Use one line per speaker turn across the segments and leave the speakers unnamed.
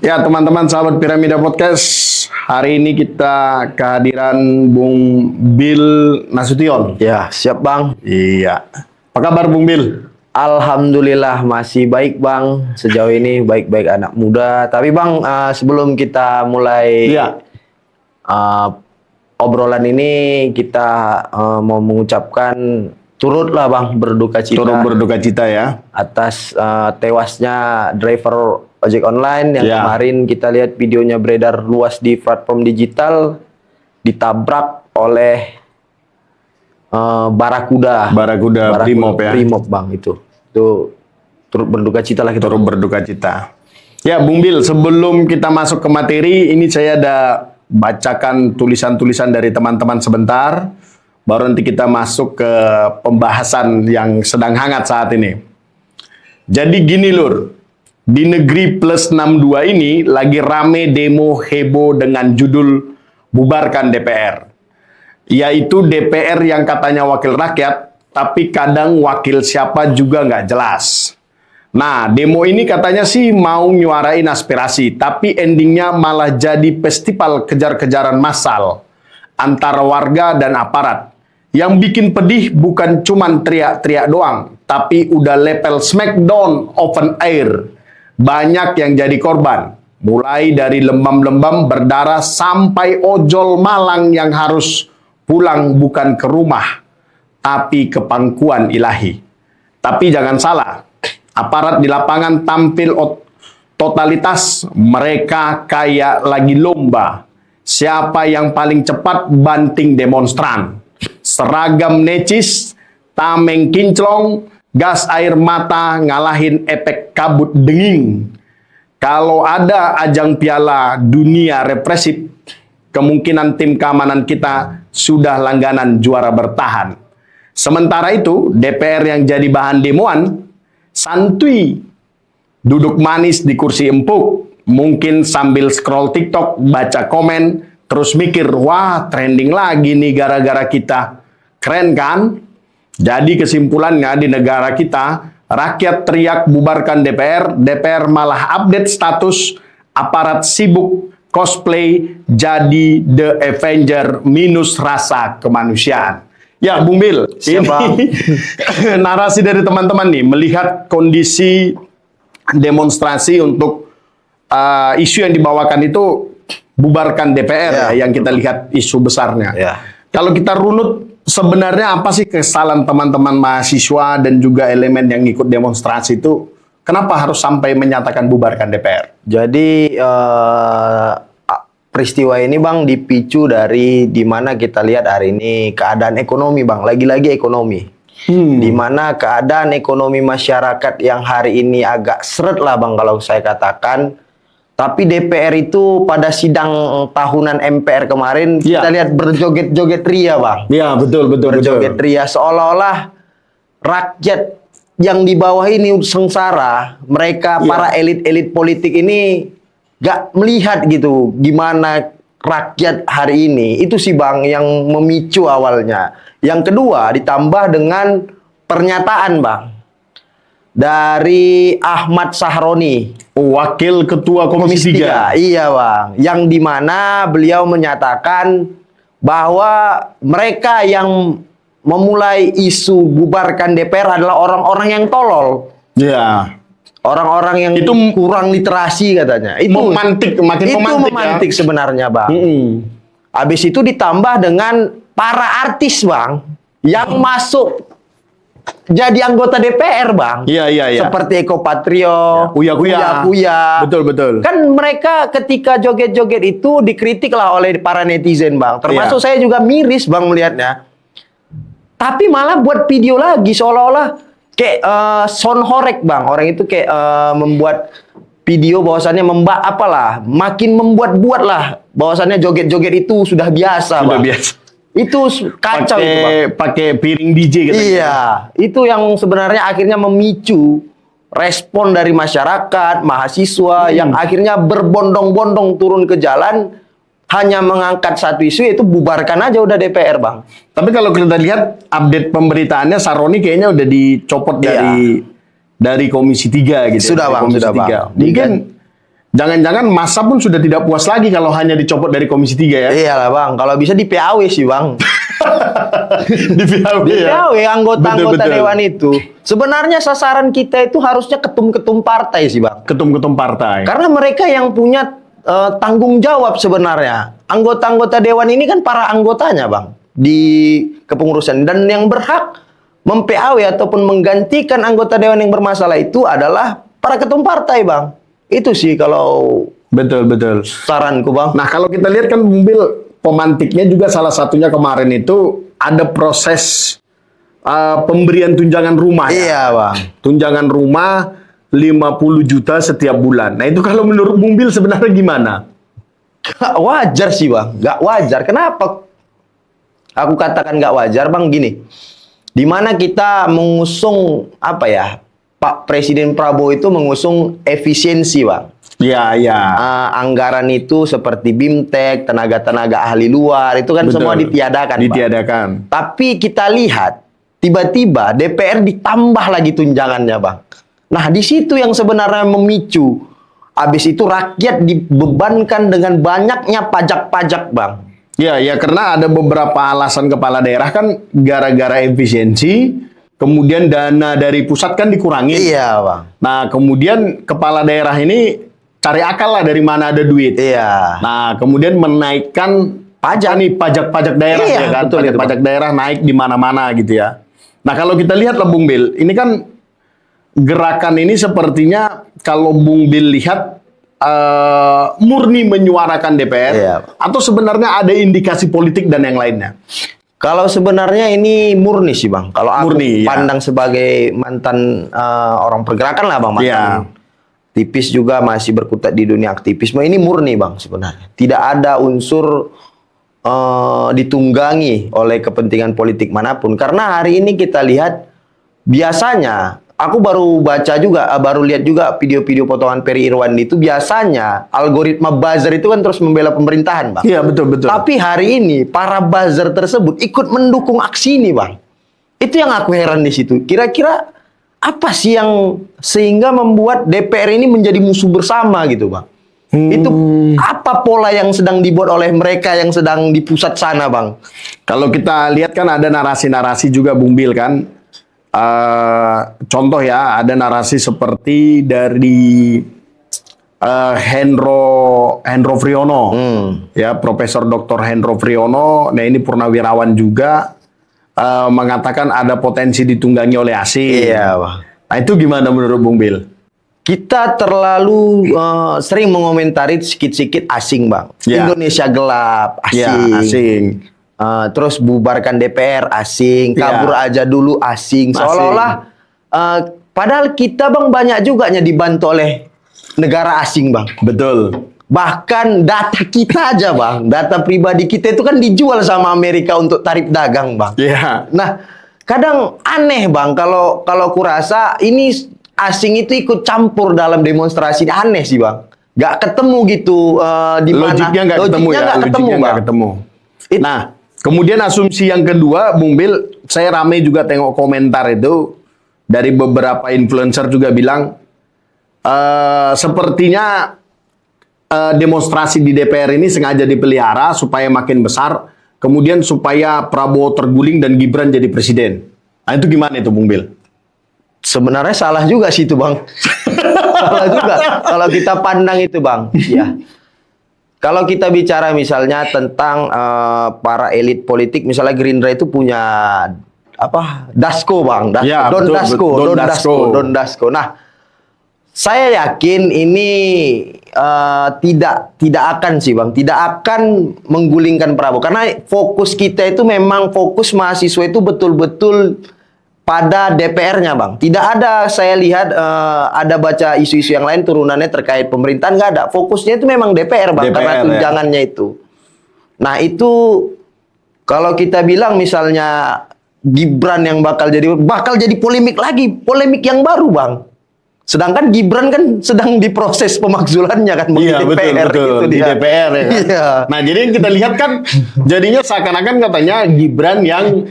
Ya teman-teman sahabat Piramida Podcast, hari ini kita kehadiran Bung Bill Nasution.
Ya, siap Bang.
Iya. Apa kabar Bung Bill?
Alhamdulillah masih baik Bang. Sejauh ini baik-baik anak muda. Tapi Bang, sebelum kita mulai obrolan ini, kita mau mengucapkan turutlah Bang berduka cita.
Turut berduka cita ya.
Atas tewasnya driver ojek online yang kemarin kita lihat videonya beredar luas di platform digital, ditabrak oleh Barakuda
Brimob ya.
Brimob Bang, itu turut berduka cita lah kita.
Turut berduka cita. Ya Bung Bill, sebelum kita masuk ke materi, ini saya ada bacakan tulisan-tulisan dari teman-teman sebentar. Baru nanti kita masuk ke pembahasan yang sedang hangat saat ini. Jadi gini Lur, di negeri plus 62 ini lagi rame demo heboh dengan judul Bubarkan DPR. Yaitu DPR yang katanya wakil rakyat, tapi kadang wakil siapa juga nggak jelas. Nah, demo ini katanya sih mau nyuarain aspirasi, tapi endingnya malah jadi festival kejar-kejaran massal antara warga dan aparat. Yang bikin pedih bukan cuman teriak-teriak doang, tapi udah level smackdown open air. Banyak yang jadi korban, mulai dari lembam-lembam berdarah sampai ojol Malang yang harus pulang bukan ke rumah, tapi ke pangkuan ilahi. Tapi jangan salah, aparat di lapangan tampil totalitas, mereka kayak lagi lomba. Siapa yang paling cepat banting demonstran. Seragam necis, tameng kinclong, gas air mata ngalahin efek kabut denging. Kalau ada ajang piala dunia represif, kemungkinan tim keamanan kita sudah langganan juara bertahan. Sementara itu, DPR yang jadi bahan demoan, santuy, duduk manis di kursi empuk, mungkin sambil scroll TikTok, baca komen, terus mikir, wah trending lagi nih gara-gara kita. Keren kan? Jadi kesimpulannya di negara kita, rakyat teriak bubarkan DPR, DPR malah update status, aparat sibuk cosplay jadi The Avenger minus rasa kemanusiaan. Ya Bung Bill, ini narasi dari teman-teman nih, melihat kondisi demonstrasi untuk isu yang dibawakan itu bubarkan DPR yang kita lihat isu besarnya. Kalau kita runut, sebenarnya apa sih kesalahan teman-teman mahasiswa dan juga elemen yang ikut demonstrasi itu? Kenapa harus sampai menyatakan bubarkan DPR?
Jadi peristiwa ini Bang dipicu dari dimana kita lihat hari ini keadaan ekonomi Bang, lagi-lagi ekonomi. Dimana keadaan ekonomi masyarakat yang hari ini agak seret lah Bang kalau saya katakan. Tapi DPR itu pada sidang tahunan MPR kemarin kita lihat berjoget-joget ria Bang.
Iya betul.
Berjoget ria seolah-olah rakyat yang di bawah ini sengsara. Mereka para elit-elit politik ini gak melihat gitu gimana rakyat hari ini. Itu sih Bang yang memicu awalnya. Yang kedua ditambah dengan pernyataan Bang dari Ahmad Sahroni,
Wakil Ketua Komisi 3.
Iya Bang, yang dimana beliau menyatakan bahwa mereka yang memulai isu bubarkan DPR adalah orang-orang yang tolol.
Iya.
Orang-orang yang itu kurang literasi katanya. Itu memantik sebenarnya Bang. Habis itu ditambah dengan para artis Bang yang masuk jadi anggota DPR Bang.
Iya.
Seperti Eko Patrio,
Uya Kuya. Betul.
Kan mereka ketika joget-joget itu dikritik lah oleh para netizen Bang. Termasuk saya juga miris Bang melihatnya. Tapi malah buat video lagi seolah-olah kayak sound horek Bang. Orang itu kayak membuat video bahwasannya makin membuat-buat lah bahwasannya joget-joget itu sudah biasa Bang. Itu kacau itu Bang.
Pakai piring DJ gitu.
Iya, itu yang sebenarnya akhirnya memicu respon dari masyarakat, mahasiswa yang akhirnya berbondong-bondong turun ke jalan hanya mengangkat satu isu, yaitu bubarkan aja udah DPR Bang.
Tapi kalau kita lihat update pemberitaannya, Saroni kayaknya udah dicopot dari Komisi 3 gitu.
Sudah Bang, sudah Bang.
Jangan-jangan masa pun sudah tidak puas lagi kalau hanya dicopot dari Komisi 3 ya.
Iyalah bang, kalau bisa di PAW sih bang.
Di PAW ya.
PAW anggota-anggota
Betul-betul.
dewan itu. Sebenarnya sasaran kita itu harusnya ketum-ketum partai sih bang.
Ketum-ketum partai.
Karena mereka yang punya tanggung jawab sebenarnya. Anggota-anggota dewan ini kan para anggotanya bang di kepengurusan, dan yang berhak mem-PAW ataupun menggantikan anggota dewan yang bermasalah itu adalah para ketum partai bang. Itu sih kalau
Betul.
saranku bang.
Nah, kalau kita lihat kan mobil pemantiknya juga salah satunya kemarin itu ada proses pemberian tunjangan rumah ya.
Iya bang.
Tunjangan rumah 50 juta setiap bulan. Nah, itu kalau menurut mobil sebenarnya gimana?
Gak wajar sih bang, gak wajar. Kenapa? Aku katakan gak wajar bang gini. Dimana kita mengusung apa ya? Pak Presiden Prabowo itu mengusung efisiensi bang.
Ya.
Anggaran itu seperti BIMTEK, tenaga-tenaga ahli luar itu kan
Betul.
semua ditiadakan. Bang.
Ditiadakan.
Tapi kita lihat tiba-tiba DPR ditambah lagi tunjangannya bang. Nah di situ yang sebenarnya memicu. Habis itu rakyat dibebankan dengan banyaknya pajak-pajak bang.
Ya, karena ada beberapa alasan kepala daerah kan gara-gara efisiensi, kemudian dana dari pusat kan dikurangi.
Iya bang.
Nah, kemudian kepala daerah ini cari akal lah dari mana ada duit.
Iya.
Nah, kemudian menaikkan pajak daerah
Iya,
ya kan.
betul itu,
Pajak daerah naik di mana-mana gitu ya. Nah, kalau kita lihat lah Bung Bil, ini kan gerakan ini sepertinya kalau Bung Bil lihat murni menyuarakan DPR
Iya.
atau sebenarnya ada indikasi politik dan yang lainnya.
Kalau sebenarnya ini murni sih bang. Kalau aku
Murni, ya.
pandang sebagai mantan orang pergerakan lah bang, mantan
Iya.
aktivis juga masih berkutat di dunia aktivisme, ini murni bang sebenarnya. Tidak ada unsur ditunggangi oleh kepentingan politik manapun. Karena hari ini kita lihat biasanya, aku baru baca juga, baru lihat juga video-video potongan Peri Irwan itu, biasanya algoritma buzzer itu kan terus membela pemerintahan bang.
Iya, betul.
Tapi hari ini para buzzer tersebut ikut mendukung aksi ini, bang. Itu yang aku heran di situ. Kira-kira apa sih yang sehingga membuat DPR ini menjadi musuh bersama gitu, bang? Itu apa pola yang sedang dibuat oleh mereka yang sedang di pusat sana, bang?
Kalau kita lihat kan ada narasi-narasi juga Bung Bil kan. Contoh ya, ada narasi seperti dari Hendro Priyono, ya Profesor Dr. Hendro Priyono. Nah ini purnawirawan juga mengatakan ada potensi ditunggangi oleh asing.
Iya, bang.
Nah itu gimana menurut Bung Bil?
Kita terlalu sering mengomentari sikit-sikit asing, bang.
Ya.
Indonesia gelap, asing.
Ya, asing.
Terus bubarkan DPR, asing. Kabur aja dulu, asing. Seolah-olah, padahal kita, bang, banyak juga dibantu oleh negara asing, bang.
Betul.
Bahkan data kita aja, bang. Data pribadi kita itu kan dijual sama Amerika untuk tarif dagang, bang.
Iya.
Nah, kadang aneh, bang. Kalau kurasa ini asing itu ikut campur dalam demonstrasi, aneh sih bang. Gak ketemu gitu di mana.
Logiknya nggak ketemu ya.
Nggak ketemu,
Logiknya nggak
bang.
ketemu. Nah, kemudian asumsi yang kedua, Bung Bil, saya rame juga tengok komentar itu dari beberapa influencer juga bilang sepertinya demonstrasi di DPR ini sengaja dipelihara supaya makin besar, kemudian supaya Prabowo terguling dan Gibran jadi presiden. Nah, itu gimana itu, Bung Bil?
Sebenarnya salah juga sih itu, bang. Salah juga kalau kita pandang itu, bang. Ya. Kalau kita bicara misalnya tentang para elit politik, misalnya Gerindra itu punya apa? Dasko, bang.
Ya,
Don
betul,
Dasko,
betul.
Don Dasko. Nah, saya yakin ini tidak akan sih, bang. Tidak akan menggulingkan Prabowo, karena fokus kita itu memang fokus mahasiswa itu betul-betul pada DPR-nya, bang. Tidak ada, saya lihat ada baca isu-isu yang lain turunannya terkait pemerintahan, nggak ada. Fokusnya itu memang DPR, bang, karena tunjangannya itu. Nah itu kalau kita bilang misalnya Gibran yang bakal jadi polemik lagi, polemik yang baru, bang. Sedangkan Gibran kan sedang diproses pemakzulannya kan,
Iya,
di DPR
betul,
gitu
di
dia.
DPR ya kan?
Iya.
Nah, jadi yang kita lihat kan jadinya seakan-akan katanya Gibran yang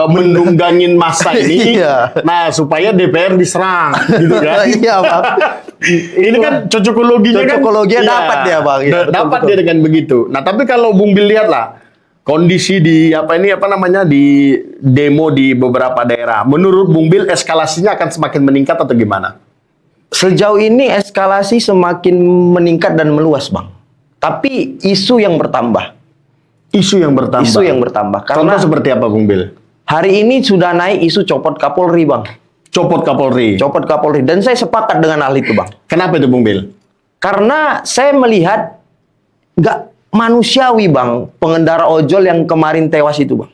mendunggangin massa ini.
Iya.
Nah, supaya DPR diserang gitu kan.
Iya, bang.
Ini kan cocokologinya kan.
Cocokologinya dapat dia, Bang. Iya, betul,
dapat
betul.
dia dengan begitu. Nah, tapi kalau Bung Bil lihat lah kondisi di di demo di beberapa daerah. Menurut Bung Bil eskalasinya akan semakin meningkat atau gimana?
Sejauh ini eskalasi semakin meningkat dan meluas, Bang. Tapi isu yang bertambah.
Isu yang bertambah.
Isu yang bertambah.
Contoh
Karena
seperti apa, Bung Bil?
hari ini sudah naik isu copot Kapolri, Bang.
Copot Kapolri.
Copot Kapolri. Dan saya sepakat dengan hal itu, Bang.
Kenapa itu, Bung Bil?
Karena saya melihat nggak manusiawi, Bang, pengendara ojol yang kemarin tewas itu, Bang.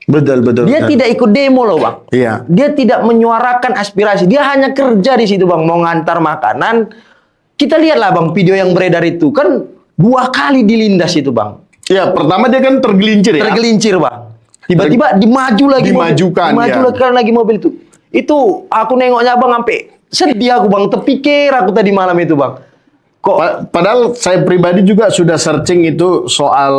Betul.
Dia tidak ikut demo loh, Bang.
Iya.
Dia tidak menyuarakan aspirasi. Dia hanya kerja di situ, Bang, mau ngantar makanan. Kita lihatlah, Bang, video yang beredar itu kan 2 kali dilindas itu, Bang.
Ya, pertama dia kan tergelincir ya.
Tergelincir, Bang. Tiba-tiba dimaju lagi
Dimajukan,
lagi mobil itu. Itu aku nengoknya, Bang, sampai sedih aku, Bang. Terpikir aku tadi malam itu, Bang. Kok
Padahal saya pribadi juga sudah searching itu soal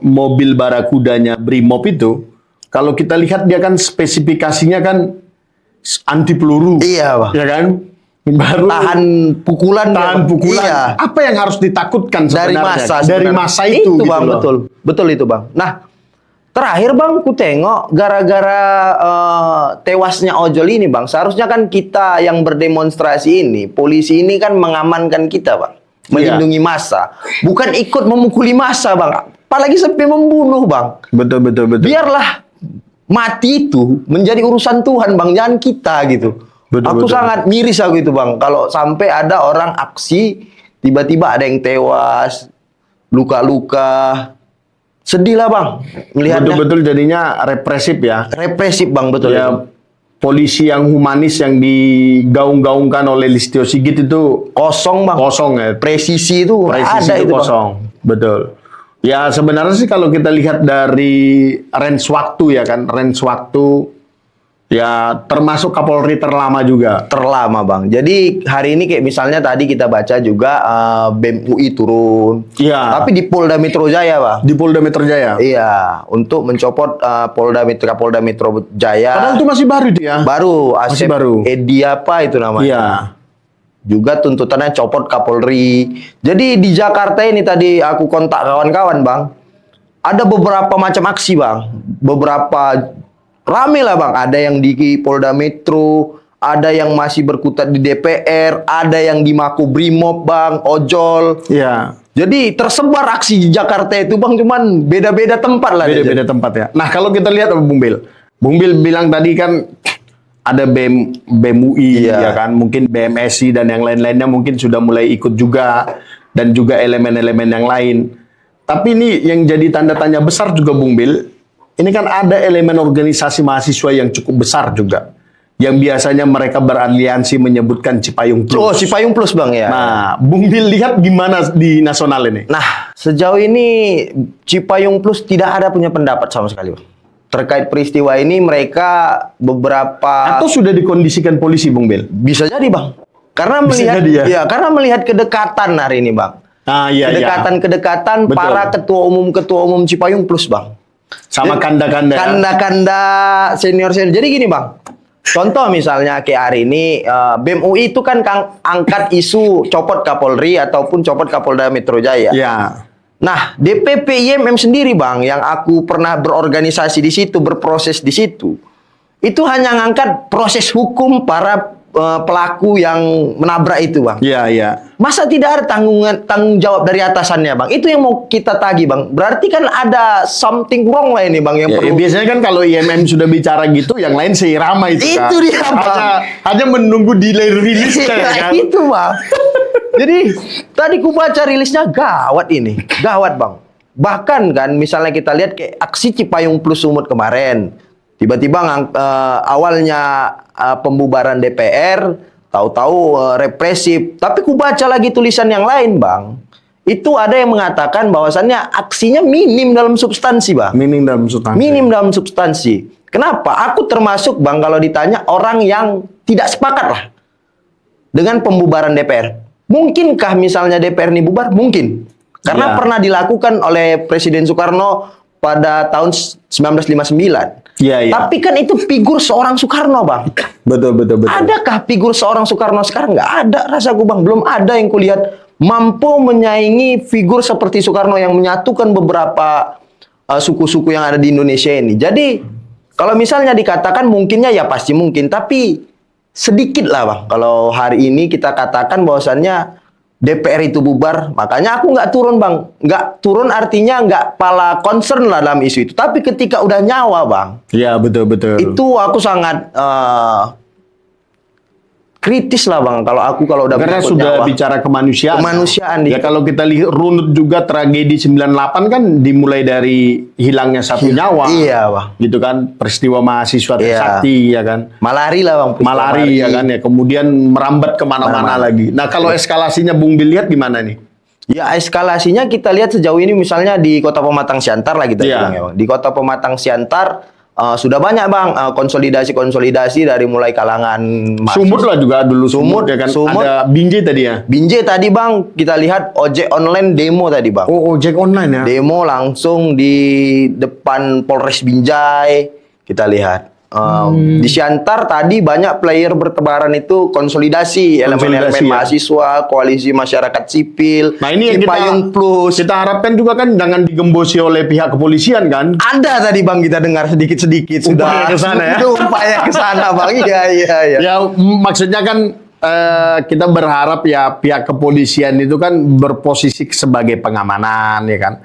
mobil barakudanya Brimob itu. Kalau kita lihat dia kan spesifikasinya kan anti peluru.
Iya, Bang.
Ya kan? Baru
tahan pukulan Iya.
Apa yang harus ditakutkan
Dari
sebenarnya?
masa
Dari
sebenarnya.
masa itu gitu
Bang,
loh.
betul itu, Bang. Nah, terakhir, Bang, ku tengok gara-gara tewasnya ojol ini, Bang. Seharusnya kan kita yang berdemonstrasi ini, polisi ini kan mengamankan kita, Bang. Melindungi massa, bukan ikut memukuli massa, Bang. Apalagi sampai membunuh, Bang.
Betul.
Biarlah mati itu menjadi urusan Tuhan, Bang, jangan kita gitu. Aku sangat miris aku itu, Bang, kalau sampai ada orang aksi tiba-tiba ada yang tewas, luka-luka. Sedih lah, Bang, melihatnya.
Betul jadinya represif ya.
Represif, Bang, betul
Ya,
itu.
polisi yang humanis yang digaung-gaungkan oleh Listio Sigit itu
Kosong, Bang.
kosong ya.
Presisi itu
Presisi
ada
itu
itu, Bang.
kosong. Betul. Ya sebenarnya sih kalau kita lihat dari range waktu ya kan, range waktu ya termasuk Kapolri terlama juga.
Terlama, Bang. Jadi hari ini kayak misalnya tadi kita baca juga BEM UI turun.
Iya.
Tapi di Polda Metro Jaya, Bang.
Di Polda Metro Jaya.
Iya, untuk mencopot Polda Metro Jaya.
Padahal itu masih baru itu ya.
Baru,
Masih
Asep
baru.
Edi apa itu namanya?
Iya.
Juga tuntutannya copot Kapolri. Jadi di Jakarta ini tadi aku kontak kawan-kawan, Bang. Ada beberapa macam aksi, Bang. Beberapa rame lah, Bang. Ada yang di Polda Metro, ada yang masih berkutat di DPR, ada yang di Makobrimob, Bang, ojol.
Iya.
Jadi tersebar aksi di Jakarta itu, Bang, cuman beda-beda tempat lah.
Beda-beda tempat ya. Nah kalau kita lihat Bung Bil. Bung Bil bilang tadi kan ada BEM UI
Iya.
ya kan, mungkin BMSI dan yang lain-lainnya mungkin sudah mulai ikut juga dan juga elemen-elemen yang lain. Tapi ini yang jadi tanda tanya besar juga Bung Bil, ini kan ada elemen organisasi mahasiswa yang cukup besar juga. Yang biasanya mereka beraliansi menyebutkan Cipayung Plus.
Oh, Cipayung Plus, Bang, ya.
Nah, Bung Bil lihat gimana di nasional ini?
Nah, sejauh ini Cipayung Plus tidak ada punya pendapat sama sekali, Bang. Terkait peristiwa ini mereka beberapa
Atau sudah dikondisikan polisi, Bung Bil?
bisa jadi, Bang. Karena
Bisa
melihat
jadi, ya?
karena melihat kedekatan hari ini, Bang.
Ah, iya,
Kedekatan
Betul.
para ketua umum Cipayung Plus, Bang.
Sama kanda-kanda.
Kanda-kanda senior. Jadi gini, Bang. Contoh misalnya kayak hari ini BEM UI itu kan angkat isu copot Kapolri ataupun copot Kapolda Metro Jaya.
Ya.
Nah, DPP IMM sendiri, Bang, yang aku pernah berorganisasi di situ, berproses di situ, itu hanya ngangkat proses hukum para pelaku yang menabrak itu, Bang.
Iya, iya.
Masa tidak ada tanggung jawab dari atasannya, Bang? Itu yang mau kita tagih, Bang. Berarti kan ada something wrong lah ini, Bang, yang
Ya,
perlu.
biasanya kan kalau IMM sudah bicara gitu, yang lain seirama itu kan.
Itu dia, Bang.
Hanya menunggu delay rilisnya ya kan.
Itu, Bang. Jadi tadi ku baca rilisnya gawat ini, gawat, Bang. Bahkan kan misalnya kita lihat kayak aksi Cipayung Plus Sumut kemarin, tiba-tiba awalnya pembubaran DPR, tahu-tahu represif. Tapi ku baca lagi tulisan yang lain, Bang. Itu ada yang mengatakan bahwasannya aksinya minim dalam substansi, Bang.
Minim dalam substansi.
Minim dalam substansi. Kenapa? Aku termasuk, Bang, kalau ditanya orang yang tidak sepakat lah dengan pembubaran DPR. Mungkinkah misalnya DPR ini bubar? Mungkin. Karena
Ya.
pernah dilakukan oleh Presiden Soekarno pada tahun 1959.
Iya, iya.
Tapi kan itu figur seorang Soekarno, Bang.
Betul.
Adakah figur seorang Soekarno sekarang? Nggak ada rasaku, Bang. Belum ada yang kulihat mampu menyaingi figur seperti Soekarno yang menyatukan beberapa suku-suku yang ada di Indonesia ini. Jadi, kalau misalnya dikatakan mungkinnya ya pasti mungkin. Tapi sedikit lah, Bang. Kalau hari ini kita katakan bahwasannya DPR itu bubar, makanya aku nggak turun, Bang. Nggak turun artinya nggak pala concern lah dalam isu itu. Tapi ketika udah nyawa, Bang,
Iya, betul.
itu aku sangat kritis lah, Bang. Kalau udah
Karena
menyangkut
sudah
nyawa.
bicara kemanusiaan.
Kemanusiaan
Ya
di-
kalau kita lihat runut juga tragedi 98 kan dimulai dari hilangnya satu nyawa.
Iya, Bang.
Gitu kan, peristiwa mahasiswa
Iya.
Trisakti ya kan.
Malari lah, Bang. peristiwa
Malari ya kan ya, kemudian merambat kemana-mana
Mana-mana.
lagi. Nah kalau eskalasinya Bung Bil lihat gimana nih?
Ya, eskalasinya kita lihat sejauh ini misalnya di Kota Pematang Siantar lah kita
Iya.
bilang ya, Bang. Di Kota Pematang Siantar sudah banyak, Bang, konsolidasi dari mulai kalangan
Sumut lah juga dulu Sumut,
Sumut,
ya kan.
Sumut.
Ada Binjai tadi ya.
Binjai tadi, Bang, kita lihat ojek online demo tadi, Bang.
Oh, ojek online ya.
Demo langsung di depan Polres Binjai, kita lihat. Di Siantar tadi banyak player bertebaran itu konsolidasi elemen-elemen
Konsolidasi, ya.
mahasiswa, koalisi masyarakat sipil,
Nah ini yang
Cipayung Plus.
kita harapkan juga kan jangan digembosi oleh pihak kepolisian kan.
Ada tadi, Bang, kita dengar sedikit-sedikit
Upaya ke sana ya?
Sudah upaya ke sana, Bang. Iya.
Ya maksudnya kan kita berharap ya pihak kepolisian itu kan berposisi sebagai pengamanan ya kan.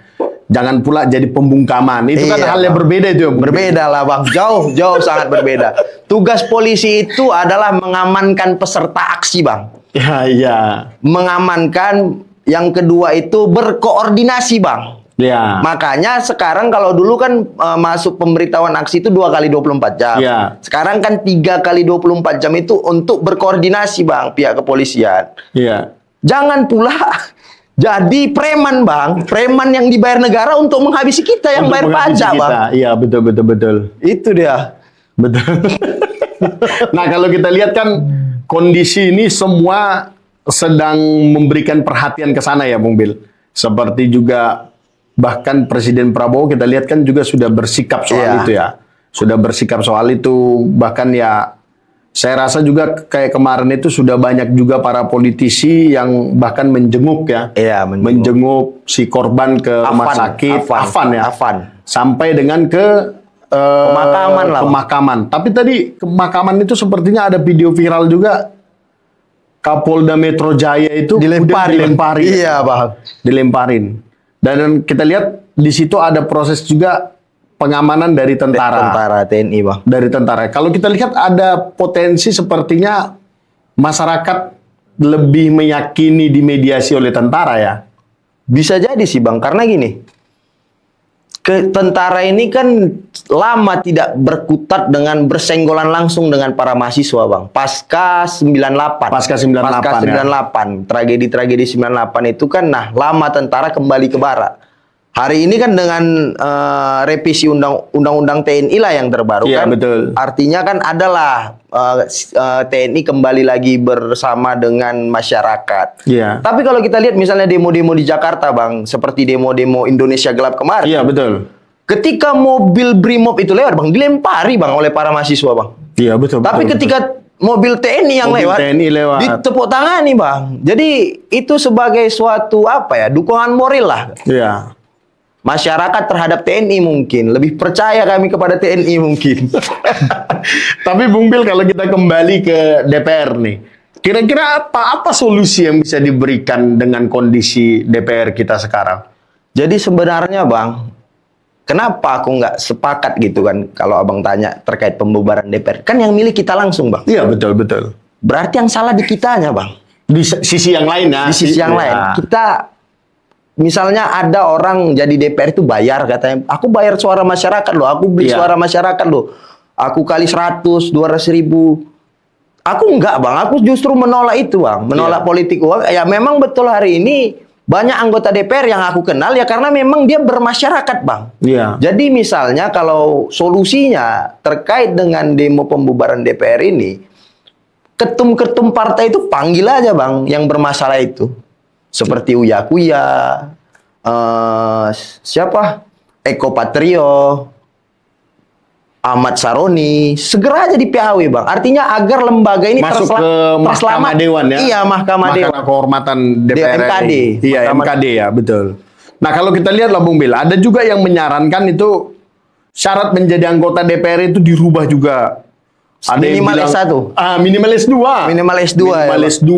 Jangan pula jadi pembungkaman. Itu kan
Iya,
hal yang
Bang.
berbeda itu ya. Bung.
Berbeda lah, Bang. Jauh sangat berbeda. Tugas polisi itu adalah mengamankan peserta aksi, Bang.
Ya.
Mengamankan, yang kedua itu berkoordinasi, Bang.
Ya.
Makanya sekarang kalau dulu kan masuk pemberitahuan aksi itu 2 kali 24 jam.
Iya.
Sekarang kan 3 kali 24 jam itu untuk berkoordinasi, Bang, pihak kepolisian.
Iya.
Jangan pula jadi preman, Bang. Preman yang dibayar negara untuk menghabisi kita yang
Untuk
bayar
menghabisi
pajak,
kita.
Bang.
Iya, betul.
Itu dia.
Betul. Nah, kalau kita lihat kan kondisi ini semua sedang memberikan perhatian ke sana ya, Bung Bil. Seperti juga bahkan Presiden Prabowo kita lihat kan juga sudah bersikap soal
Iya.
itu ya. Sudah bersikap soal itu, bahkan ya saya rasa juga kayak kemarin itu sudah banyak juga para politisi yang bahkan menjenguk ya.
Iya,
menjenguk si korban ke rumah sakit. Afan ya.
Afan.
Sampai dengan ke
Pemakaman lah, Bang.
pemakaman. Tapi tadi pemakaman itu sepertinya ada video viral juga. Kapolda Metro Jaya itu
Dilemparin.
dilemparin.
Iya, Bang.
Dilemparin. Dan kita lihat di situ ada proses juga pengamanan dari tentara.
Tentara TNI, Bang.
Dari tentara. Kalau kita lihat ada potensi sepertinya masyarakat lebih meyakini dimediasi oleh tentara ya.
Bisa jadi sih, Bang, karena gini. Tentara ini kan lama tidak berkutat dengan bersenggolan langsung dengan para mahasiswa, Bang. Pasca 98.
Pasca 98,
Pasca 98. Tragedi-tragedi 98 itu kan lama tentara kembali ke barat. Hari ini kan dengan revisi undang-undang TNI lah yang terbaru
Iya,
kan.
betul.
Artinya kan adalah TNI kembali lagi bersama dengan masyarakat.
Iya.
Tapi kalau kita lihat misalnya demo-demo di Jakarta, Bang, seperti demo-demo Indonesia Gelap kemarin.
Iya, betul.
Ketika mobil Brimob itu lewat, Bang, dilempari, Bang, oleh para mahasiswa, Bang.
Iya, betul.
Tapi
betul,
ketika mobil TNI yang
Mobil
lewat,
TNI lewat.
ditepuk tangani, Bang. Jadi itu sebagai suatu dukungan moral lah.
betul. Iya.
Masyarakat terhadap TNI mungkin lebih percaya kami kepada TNI mungkin.
Tapi Bung Bil, kalau kita kembali ke DPR nih, kira-kira apa solusi yang bisa diberikan dengan kondisi DPR kita sekarang?
Jadi sebenarnya, Bang, kenapa aku nggak sepakat gitu kan kalau Abang tanya terkait pembubaran DPR? Kan yang milih kita langsung, Bang.
Iya, betul.
Berarti yang salah di kitanya, Bang.
Di sisi yang lain ya.
Di sisi yang
Iya.
lain, kita misalnya ada orang jadi DPR itu bayar katanya, aku bayar suara masyarakat loh, aku beli
Iya.
suara masyarakat loh, aku kali 100, 200 ribu. Aku enggak, Bang, aku justru menolak itu, Bang, menolak
Iya.
politik uang. Ya memang betul hari ini banyak anggota DPR yang aku kenal ya karena memang dia bermasyarakat, Bang.
Iya.
Jadi misalnya kalau solusinya terkait dengan demo pembubaran DPR ini, ketum-ketum partai itu panggil aja, Bang, yang bermasalah itu. Seperti Uya Kuya, siapa? Eko Patrio. Ahmad Saroni segera aja di PHW bang. Artinya agar lembaga ini
Masuk ke Mahkamah Dewan ya.
Iya, Mahkamah Dewan.
Kehormatan DPR
MKD.
RI. Iya, MKD ya, betul. Nah, kalau kita lihat lah Bung Bil, ada juga yang menyarankan itu syarat menjadi anggota DPR itu dirubah juga. Ada yang
Minimal
bilang,
S1.
Minimal S2.
Minimal S2
Minimal
ya,
S2,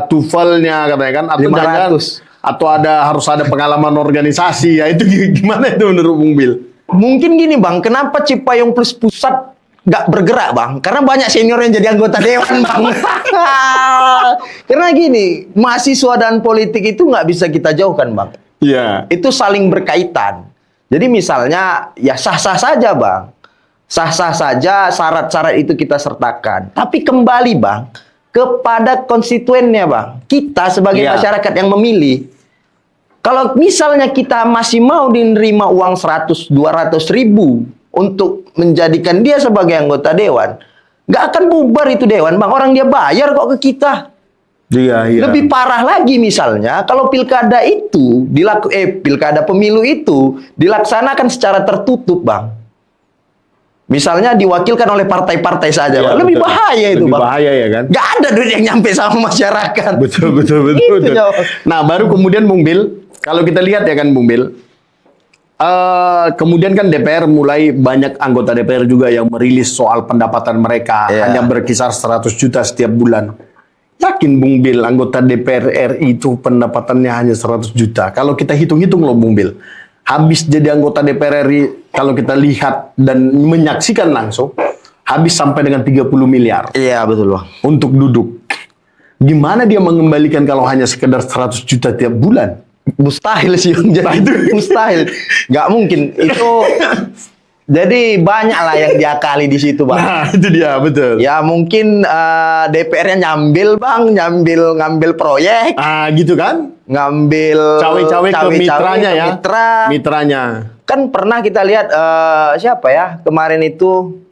TOEFL-nya katanya kan, atau
500.
jangan, atau harus ada pengalaman organisasi. Ya itu gimana itu menurut Bung Bil?
Mungkin gini bang, kenapa Cipayung Plus Pusat nggak bergerak bang? Karena banyak senior yang jadi anggota dewan bang. Karena gini, mahasiswa dan politik itu nggak bisa kita jauhkan bang.
Iya.
Itu saling berkaitan. Jadi misalnya, ya sah-sah saja bang. Sah-sah saja syarat-syarat itu kita sertakan. Tapi kembali bang, kepada konstituennya bang. Kita sebagai masyarakat yang memilih. Kalau misalnya kita masih mau diterima uang 100-200 ribu untuk menjadikan dia sebagai anggota dewan, nggak akan bubar itu dewan bang. Orang dia bayar kok ke kita.
Iya, iya.
Lebih parah lagi misalnya kalau pilkada itu pilkada pemilu itu dilaksanakan secara tertutup bang. Misalnya diwakilkan oleh partai-partai saja,
Iya,
bang. Lebih
betul.
bahaya itu
Lebih
bang.
bahaya ya kan?
Nggak ada duit yang nyampe sama masyarakat.
Betul, betul, betul.
Itu
betul.
jawab.
Nah, baru kemudian Bung Bil, kalau kita lihat ya kan Bung Bil, kemudian kan DPR mulai banyak anggota DPR juga yang merilis soal pendapatan mereka hanya berkisar 100 juta setiap bulan. Yakin Bung Bil anggota DPR RI itu pendapatannya hanya 100 juta? Kalau kita hitung-hitung loh Bung Bil, habis jadi anggota DPR RI kalau kita lihat dan menyaksikan langsung, habis sampai dengan 30 miliar.
Iya betul bang.
Untuk duduk. Gimana dia mengembalikan kalau hanya sekedar 100 juta tiap bulan?
Mustahil sih Bang. Jadi mustahil. Nggak mungkin. Itu jadi banyak lah yang diakali di situ bang.
Nah, itu dia, betul.
Ya mungkin DPR-nya nyambil bang, ngambil proyek,
Gitu kan?
ngambil
Cawe-cawe ke mitranya ya.
Mitra.
Mitranya.
Kan pernah kita lihat siapa ya kemarin itu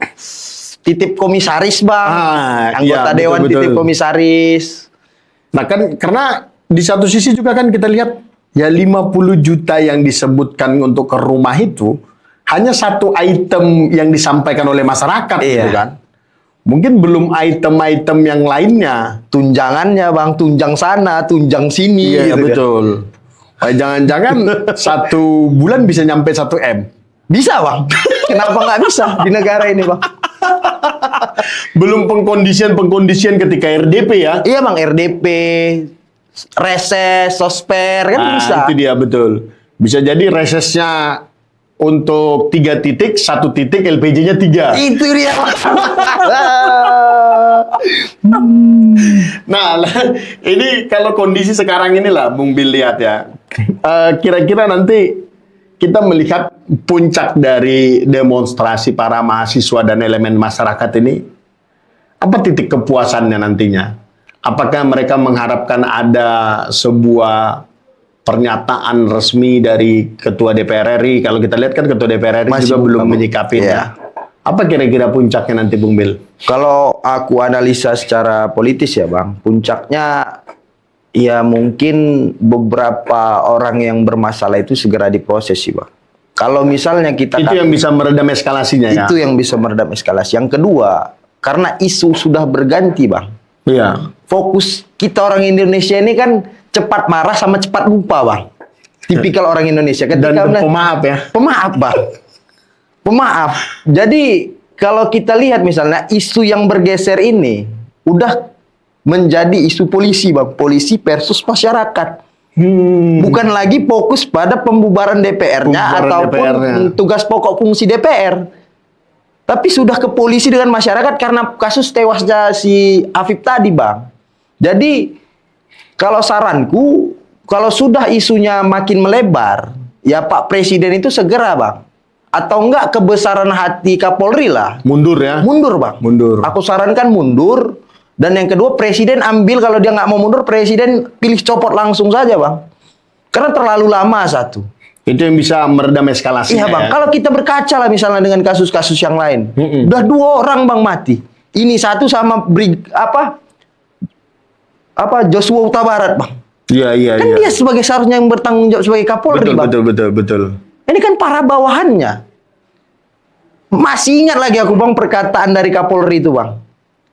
titip komisaris bang, anggota
iya,
dewan
betul, betul.
titip komisaris.
Nah kan karena di satu sisi juga kan kita lihat ya 50 juta yang disebutkan untuk ke rumah itu hanya satu item yang disampaikan oleh masyarakat gitu kan. Mungkin belum item-item yang lainnya.
Tunjangannya bang, tunjang sana, tunjang sini.
Iya
gitu
betul. Jangan-jangan satu bulan bisa nyampe 1 M.
Bisa bang. Kenapa nggak bisa di negara ini bang?
Belum pengkondisian ketika RDP ya.
Iya bang, RDP, reses, sosper kan bisa.
Itu dia betul. Bisa jadi resesnya untuk 3 titik, 1 titik LPG-nya 3.
Itu dia.
Nah, ini kalau kondisi sekarang inilah Bung Bil lihat ya. Kira-kira nanti kita melihat puncak dari demonstrasi para mahasiswa dan elemen masyarakat ini, apa titik kepuasannya nantinya? Apakah mereka mengharapkan ada sebuah pernyataan resmi dari Ketua DPR RI? Kalau kita lihat kan Ketua DPR RI juga belum menyikapinya. Apa kira-kira puncaknya nanti Bung Bil?
Kalau aku analisa secara politis ya bang, puncaknya ya mungkin beberapa orang yang bermasalah itu segera diproses sih bang. Kalau misalnya kita
itu yang bisa meredam eskalasinya ya.
Itu yang bisa meredam eskalasi. Yang kedua, karena isu sudah berganti bang.
Iya.
Fokus kita orang Indonesia ini kan cepat marah sama cepat lupa bang. Tipikal orang Indonesia.
Dan pemaaf ya.
Pemaaf bang. Pemaaf. Jadi kalau kita lihat misalnya isu yang bergeser ini udah menjadi isu polisi bang. Polisi versus masyarakat. Bukan lagi fokus pada pembubaran DPR-nya ataupun tugas pokok fungsi DPR. Tapi sudah ke polisi dengan masyarakat karena kasus tewasnya si Afif tadi bang. Jadi kalau saranku, kalau sudah isunya makin melebar, ya Pak Presiden itu segera bang. Atau enggak kebesaran hati Kapolri lah.
Mundur ya?
Mundur bang.
Mundur.
Aku sarankan mundur. Dan yang kedua Presiden ambil, kalau dia nggak mau mundur, Presiden pilih copot langsung saja bang. Karena terlalu lama satu.
Itu yang bisa meredam eskalasi.
Iya bang. Kalau kita berkaca lah misalnya dengan kasus-kasus yang lain. Udah 2 orang bang mati. Ini satu sama Joshua Huta Barat bang.
Iya.
Kan dia sebagai seharusnya yang bertanggung jawab sebagai Kapolri bang.
Betul.
Ini kan para bawahannya. Masih ingat lagi aku bang perkataan dari Kapolri itu bang.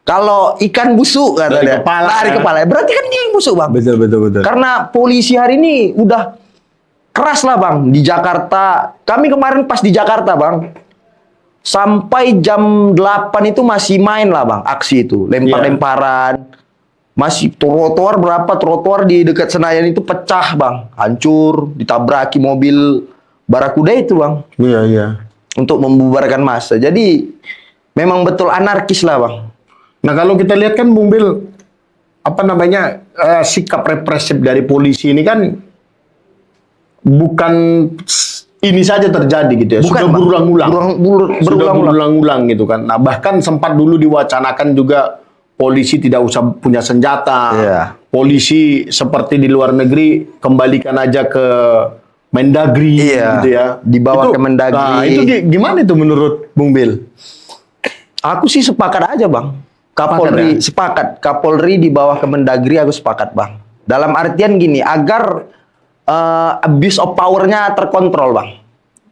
Kalau ikan busuk kata
Dari
dia,
kepala,
lari
ya.
kepala. Berarti kan dia yang busuk bang.
Betul, betul, betul.
Karena polisi hari ini udah keras lah bang di Jakarta. Kami kemarin pas di Jakarta bang, sampai jam 8 itu masih main lah bang aksi itu, lempar-lemparan. Masih trotoar berapa trotoar di dekat Senayan itu pecah bang, hancur, ditabraki mobil Barakuda itu bang,
Iya, iya.
untuk membubarkan massa. Jadi memang betul anarkis lah bang.
Nah, kalau kita lihat kan Bung Bil, apa namanya, sikap represif dari polisi ini kan bukan ini saja terjadi gitu ya.
Bukan,
Sudah
Bang.
berulang-ulang. Sudah
Berulang-ulang.
berulang-ulang gitu kan. Nah, bahkan sempat dulu diwacanakan juga polisi tidak usah punya senjata.
Iya.
Polisi seperti di luar negeri kembalikan aja ke Mendagri
Iya,
gitu ya.
dibawa ke Mendagri.
Nah, itu gimana itu menurut Bung Bil?
Aku sih sepakat aja bang. Kapolri sepakat. Kapolri di bawah Kemendagri aku sepakat bang. Dalam artian gini, agar abuse of power-nya terkontrol bang.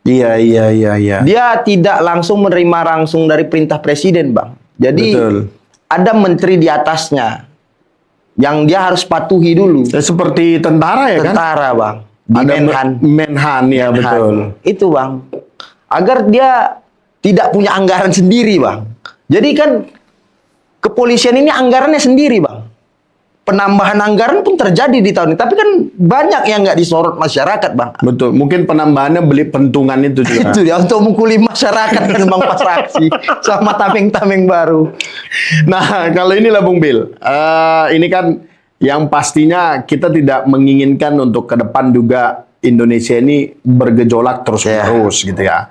Iya, iya, iya, iya.
Dia tidak langsung menerima langsung dari perintah presiden bang. Jadi
Betul.
ada menteri di atasnya yang dia harus patuhi dulu.
Ya, seperti tentara ya kan?
Tentara bang. Di
Ada
Menhan.
Menhan ya betul.
Itu bang. Agar dia tidak punya anggaran sendiri bang. Jadi kan kepolisian ini anggarannya sendiri bang. Penambahan anggaran pun terjadi di tahun ini. Tapi kan banyak yang nggak disorot masyarakat bang.
Betul. Mungkin penambahannya beli pentungan itu juga.
Itu dia untuk mukuli masyarakat kan bang pas aksi sama tameng-tameng baru.
Nah, kalau inilah Bung Bil. Ini kan yang pastinya kita tidak menginginkan untuk ke depan juga Indonesia ini bergejolak terus-menerus gitu ya.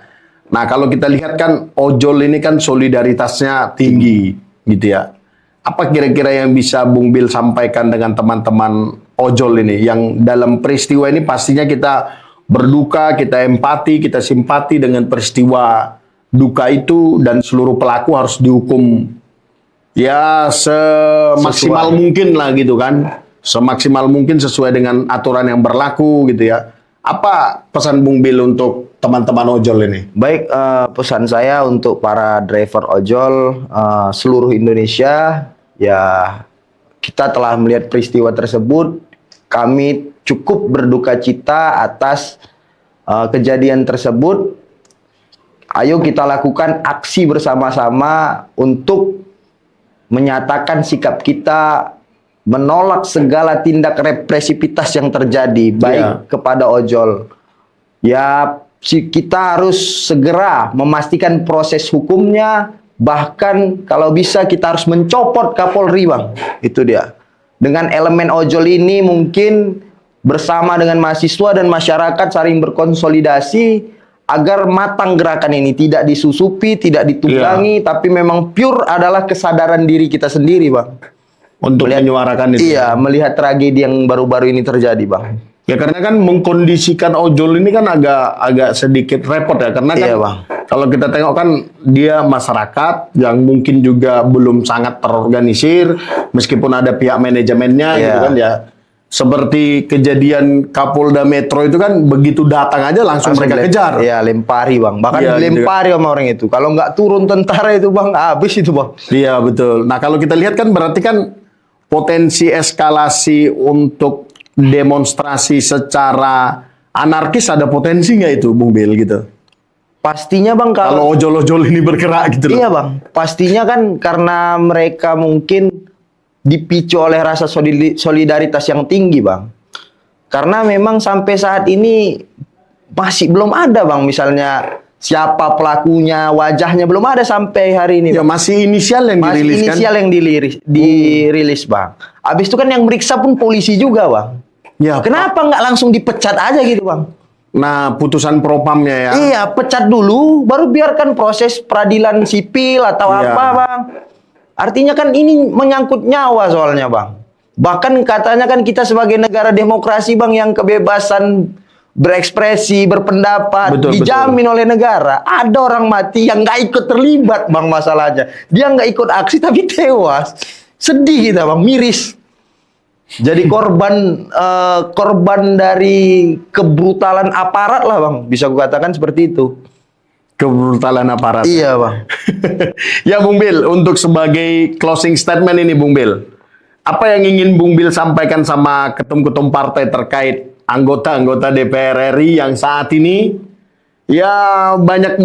Nah, kalau kita lihat kan ojol ini kan solidaritasnya tinggi gitu ya. Apa kira-kira yang bisa Bung Bil sampaikan dengan teman-teman ojol ini yang dalam peristiwa ini pastinya kita berduka, kita empati, kita simpati dengan peristiwa duka itu dan seluruh pelaku harus dihukum ya semaksimal mungkin lah gitu kan. Semaksimal mungkin sesuai dengan aturan yang berlaku gitu ya. Apa pesan Bung Bil untuk teman-teman ojol ini?
Baik, pesan saya untuk para driver ojol seluruh Indonesia, ya kita telah melihat peristiwa tersebut. Kami cukup berduka cita atas kejadian tersebut. Ayo kita lakukan aksi bersama-sama untuk menyatakan sikap kita menolak segala tindak represivitas yang terjadi, baik kepada ojol. Ya, kita harus segera memastikan proses hukumnya, bahkan kalau bisa kita harus mencopot Kapolri, Bang. Itu dia. Dengan elemen ojol ini mungkin bersama dengan mahasiswa dan masyarakat saling berkonsolidasi agar matang gerakan ini, tidak disusupi, tidak ditunggangi, tapi memang pure adalah kesadaran diri kita sendiri, Bang.
Untuk menyuarakan itu.
Iya, melihat tragedi yang baru-baru ini terjadi, Bang.
Ya karena kan mengkondisikan ojol ini kan agak sedikit repot ya, karena kan
Bang.
kalau kita tengok kan dia masyarakat yang mungkin juga belum sangat terorganisir, meskipun ada pihak manajemennya gitu kan ya. Seperti kejadian Kapolda Metro itu kan begitu datang aja langsung mereka kejar.
Iya, lempari, Bang. Bahkan
Iya,
dilempari sama orang itu. Kalau nggak turun tentara itu, Bang, habis itu, Bang.
Iya betul. Nah kalau kita lihat kan berarti kan potensi eskalasi untuk demonstrasi secara anarkis ada potensi nggak itu, Bung Bil gitu?
Pastinya, Bang,
Kalau ojol-ojol ini bergerak gitu loh.
Iya, Bang. Pastinya kan karena mereka mungkin dipicu oleh rasa solidaritas yang tinggi, Bang. Karena memang sampai saat ini masih belum ada, Bang, misalnya siapa pelakunya, wajahnya belum ada sampai hari ini.
Ya
Bang.
masih inisial yang
Masih
dirilis kan?
inisial yang dirilis, Bang. Habis itu kan yang meriksa pun polisi juga, Bang.
Ya.
Kenapa nggak langsung dipecat aja gitu, Bang?
Nah, putusan propamnya ya.
Iya, pecat dulu, baru biarkan proses peradilan sipil atau
Iya.
apa, Bang. Artinya kan ini menyangkut nyawa soalnya, Bang. Bahkan katanya kan kita sebagai negara demokrasi, Bang, yang kebebasan berekspresi, berpendapat,
Betul,
dijamin oleh negara. Ada orang mati yang nggak ikut terlibat, Bang, masalahnya. Dia nggak ikut aksi tapi tewas. Sedih kita, Bang, miris. Jadi korban dari kebrutalan aparat lah, Bang. Bisa kukatakan seperti itu.
kebrutalan aparat.
Iya, Bang.
Ya Bung Bil, untuk sebagai closing statement ini Bung Bil, apa yang ingin Bung Bil sampaikan sama ketum-ketum partai terkait anggota-anggota DPR RI yang saat ini ya banyak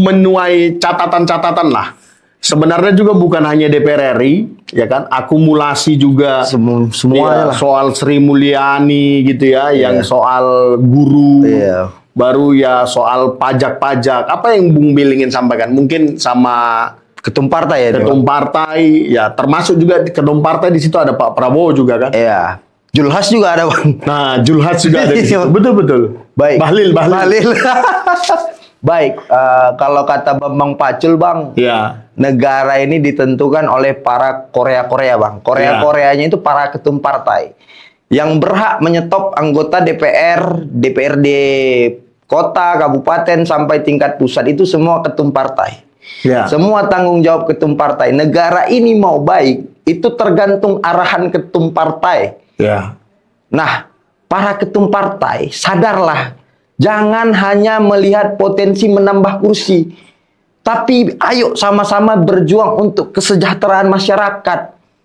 menuai catatan-catatan lah. Sebenarnya juga bukan hanya DPR RI, ya kan, akumulasi juga
Semuanya
ya,
lah.
soal Sri Mulyani gitu ya, yang soal guru,
Iya.
baru ya soal pajak-pajak. Apa yang Bung Bil ingin sampaikan? Mungkin sama
Ketum partai ya,
ketum partai, ya termasuk juga ketum partai di situ ada Pak Prabowo juga kan?
Iya. Julhas juga ada, Bang.
Nah, Julhas juga ada di situ.
Iya.
Betul-betul.
Baik.
Bahlil.
Baik, kalau kata Bambang Pacul, Bang,
Ya.
negara ini ditentukan oleh para Korea-Korea, Bang. Korea-Koreanya itu para ketum partai yang berhak menyetop anggota DPR, DPRD kota, kabupaten sampai tingkat pusat itu semua ketum partai.
Ya.
Semua tanggung jawab ketum partai. Negara ini mau baik itu tergantung arahan ketum partai.
Ya.
Nah, para ketum partai sadarlah. Jangan hanya melihat potensi menambah kursi. Tapi ayo sama-sama berjuang untuk kesejahteraan masyarakat.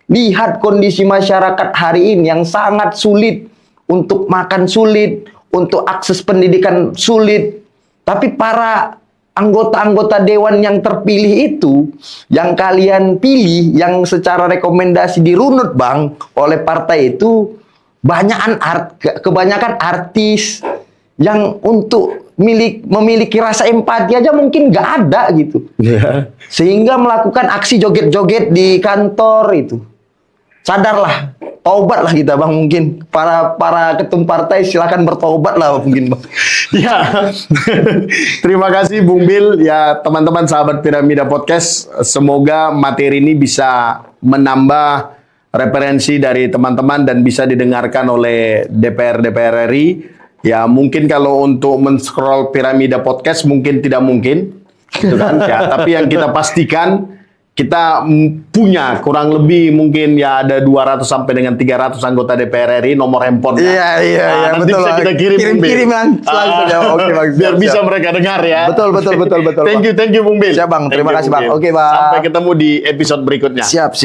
Lihat kondisi masyarakat hari ini yang sangat sulit. Untuk makan sulit, untuk akses pendidikan sulit. Tapi para anggota-anggota dewan yang terpilih itu, yang kalian pilih, yang secara rekomendasi dirunut, Bang, oleh partai itu, kebanyakan artis yang untuk memiliki rasa empati aja mungkin nggak ada gitu.
Ya.
Sehingga melakukan aksi joget-joget di kantor itu. Sadarlah, taubatlah kita, Bang, mungkin. Para ketum partai silakan bertaubatlah mungkin, Bang.
Ya. Terima kasih Bung Bil. Ya, teman-teman sahabat Piramida Podcast, semoga materi ini bisa menambah referensi dari teman-teman dan bisa didengarkan oleh DPR RI. Ya, mungkin kalau untuk men-scroll Piramida Podcast mungkin tidak mungkin, gitu kan? Ya, tapi yang kita pastikan kita punya kurang lebih mungkin ya ada 200 sampai dengan 300 anggota DPR RI nomor handphone.
Iya,
nanti
betul,
bisa
Bang.
kita kirim
Kirim langsung ya. Oke, Bang.
biar
Siap,
bisa
siap.
mereka dengar ya.
Betul.
Thank you Bung Bil.
Siap, Bang.
Thank
Terima
you,
kasih,
Bung
Bang.
Bil.
Oke, Bang.
Sampai ketemu di episode berikutnya.
Siap.